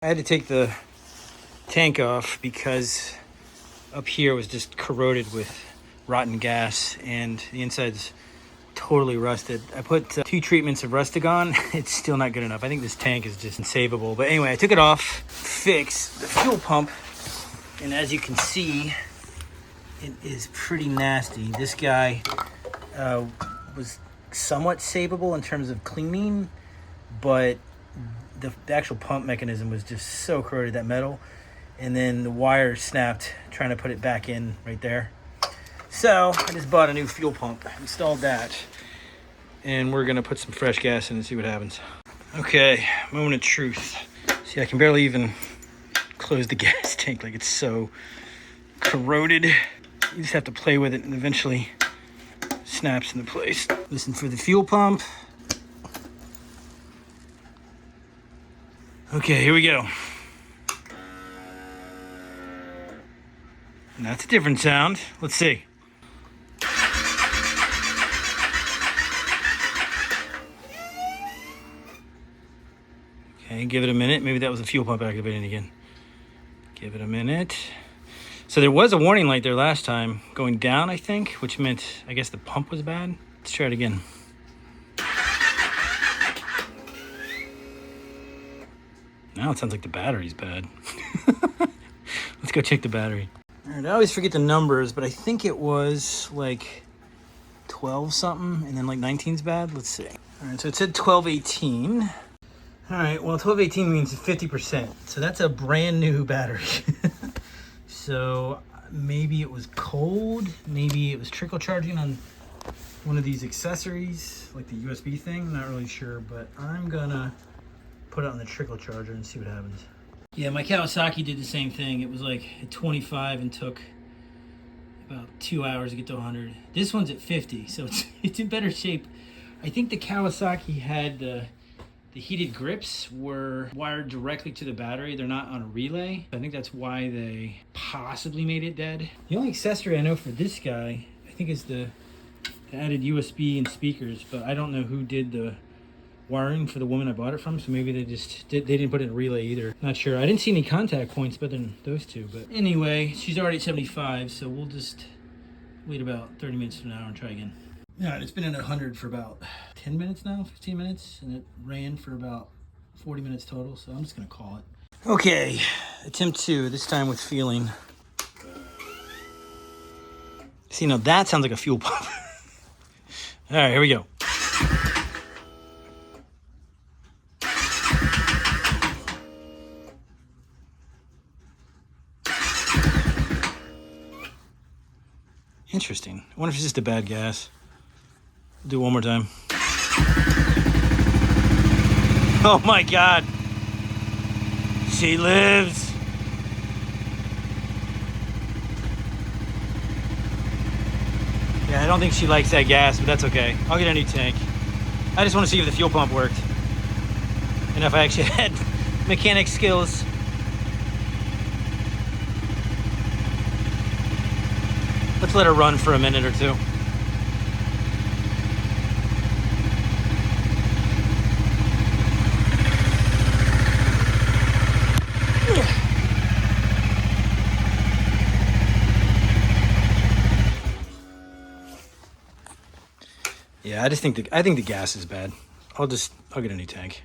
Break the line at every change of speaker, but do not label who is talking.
I had to take the tank off because up here was just corroded with rotten gas and the inside's totally rusted. I put 2 treatments of Rustagon. It's still not good enough. I think this tank is just unsavable. But anyway, I took it off, fixed the fuel pump, and as you can see, it is pretty nasty. This guy was somewhat savable in terms of cleaning, but the actual pump mechanism was just so corroded, that metal, and then the wire snapped trying to put it back in right there. So I just bought a new fuel pump, installed that, and we're gonna put some fresh gas in and see what happens. Okay, moment of truth. See, I can barely even close the gas tank, like it's so corroded. You just have to play with it and eventually snaps into place. Listen for the fuel pump. Okay, here we go. And that's a different sound. Let's see. Okay, give it a minute. Maybe that was the fuel pump activating again. Give it a minute. So there was a warning light there last time going down, I think, which meant, I guess, the pump was bad. Let's try it again. Now it sounds like the battery's bad. Let's go check the battery. All right, I always forget the numbers, but I think it was like 12 something and then like 19's bad. Let's see. All right, so it said 1218. All right, well, 1218 means 50%. So that's a brand new battery. So maybe it was cold. Maybe it was trickle charging on one of these accessories, like the USB thing. I'm not really sure, but I'm gonna put it on the trickle charger and see what happens. Yeah, my Kawasaki did the same thing. It was like at 25 and took about 2 hours to get to 100. This one's at 50, so it's in better shape. I think the Kawasaki had the heated grips were wired directly to the battery. They're not on a relay. I think that's why they possibly made it dead. The only accessory I know for this guy, I think, is the added USB and speakers, but I don't know who did the wiring for the woman I bought it from, so maybe they didn't put it in a relay either. Not sure. I didn't see any contact points better than those two, but anyway, she's already at 75, so we'll just wait about 30 minutes from now and try again. All right, it's been at 100 for about 10 minutes now, 15 minutes, and it ran for about 40 minutes total, so I'm just gonna call it. Okay, attempt 2, this time with feeling. See, now that sounds like a fuel pump. All right, here we go. Interesting. I wonder if it's just a bad gas. I'll do it one more time. Oh my God. She lives. Yeah, I don't think she likes that gas, but that's okay. I'll get a new tank. I just want to see if the fuel pump worked. And if I actually had mechanic skills. Let's let her run for a minute or two. Yeah, I think the gas is bad. I'll get a new tank.